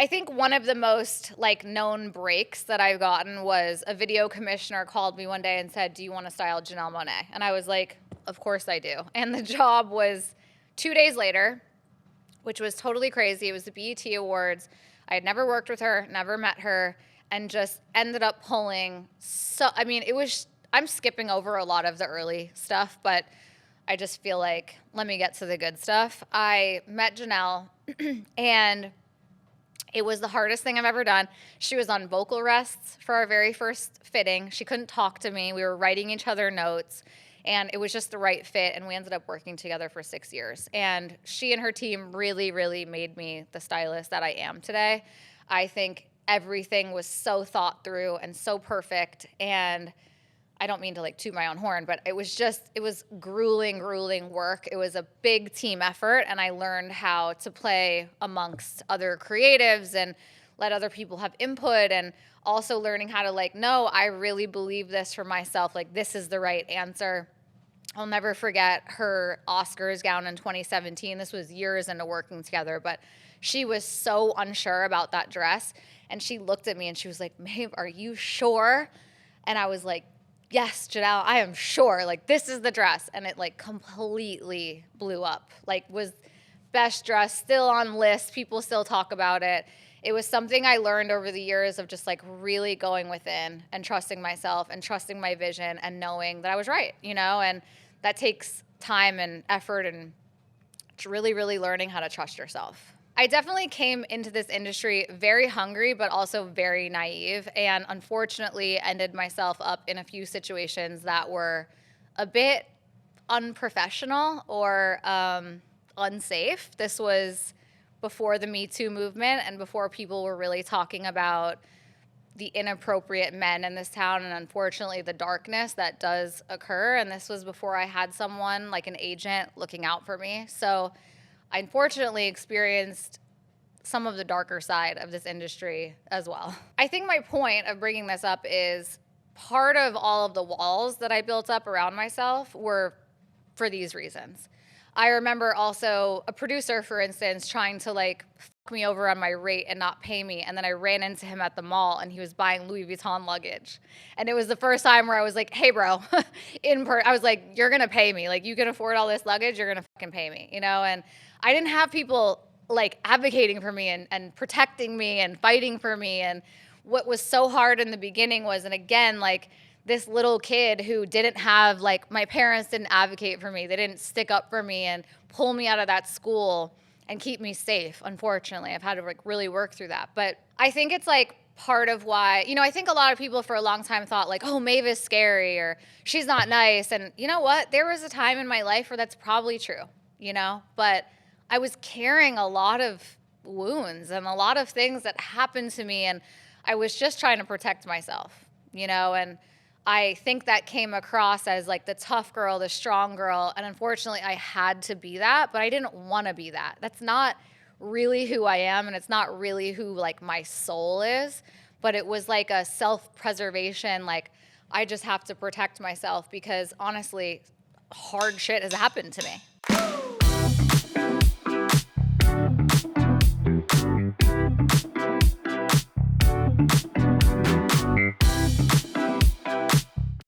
I think one of the most like known breaks that I've gotten was a video commissioner called me one day and said, "Do you want to style Janelle Monáe?" And I was like, "Of course I do." And the job was 2 days later, which was totally crazy. It was the BET Awards. I had never worked with her, never met her, and just ended up pulling I'm skipping over a lot of the early stuff, but I just feel like, let me get to the good stuff. I met Janelle, and it was the hardest thing I've ever done. She was on vocal rests for our very first fitting. She couldn't talk to me. We were writing each other notes, and it was just the right fit, and we ended up working together for 6 years. And she and her team really, really made me the stylist that I am today. I think everything was so thought through and so perfect, and I don't mean to like toot my own horn, but it was grueling work. It was a big team effort, and I learned how to play amongst other creatives and let other people have input, and also learning how to like, no, I really believe this for myself. Like, this is the right answer. I'll never forget her Oscars gown in 2017. This was years into working together, but she was so unsure about that dress, and she looked at me and she was like, "Maeve, are you sure?" And I was like, "Yes, Janelle, I am sure. Like, this is the dress." And it like completely blew up. Like, was best dress, still on lists. People still talk about it. It was something I learned over the years of just like really going within and trusting myself and trusting my vision and knowing that I was right, and that takes time and effort and really, really learning how to trust yourself. I definitely came into this industry very hungry, but also very naive, and unfortunately ended myself up in a few situations that were a bit unprofessional or unsafe. This was before the Me Too movement and before people were really talking about the inappropriate men in this town and unfortunately the darkness that does occur. And this was before I had someone like an agent looking out for me. So I unfortunately experienced some of the darker side of this industry as well. I think my point of bringing this up is part of all of the walls that I built up around myself were for these reasons. I remember also a producer, for instance, trying to like fuck me over on my rate and not pay me. And then I ran into him at the mall and he was buying Louis Vuitton luggage. And it was the first time where I was like, "Hey bro," I was like, "You're gonna pay me. Like, you can afford all this luggage, you're gonna fucking pay me," And I didn't have people like advocating for me and protecting me and fighting for me. And what was so hard in the beginning was, and again, like, this little kid who didn't have, like, my parents didn't advocate for me. They didn't stick up for me and pull me out of that school and keep me safe. Unfortunately, I've had to like really work through that. But I think it's like part of why, I think a lot of people for a long time thought like, "Oh, Maeve is scary," or "She's not nice." And you know what? There was a time in my life where that's probably true, but I was carrying a lot of wounds and a lot of things that happened to me. And I was just trying to protect myself, and I think that came across as like the tough girl, the strong girl. And unfortunately, I had to be that, but I didn't want to be that. That's not really who I am. And it's not really who like my soul is. But it was like a self-preservation. Like, I just have to protect myself because honestly, hard shit has happened to me.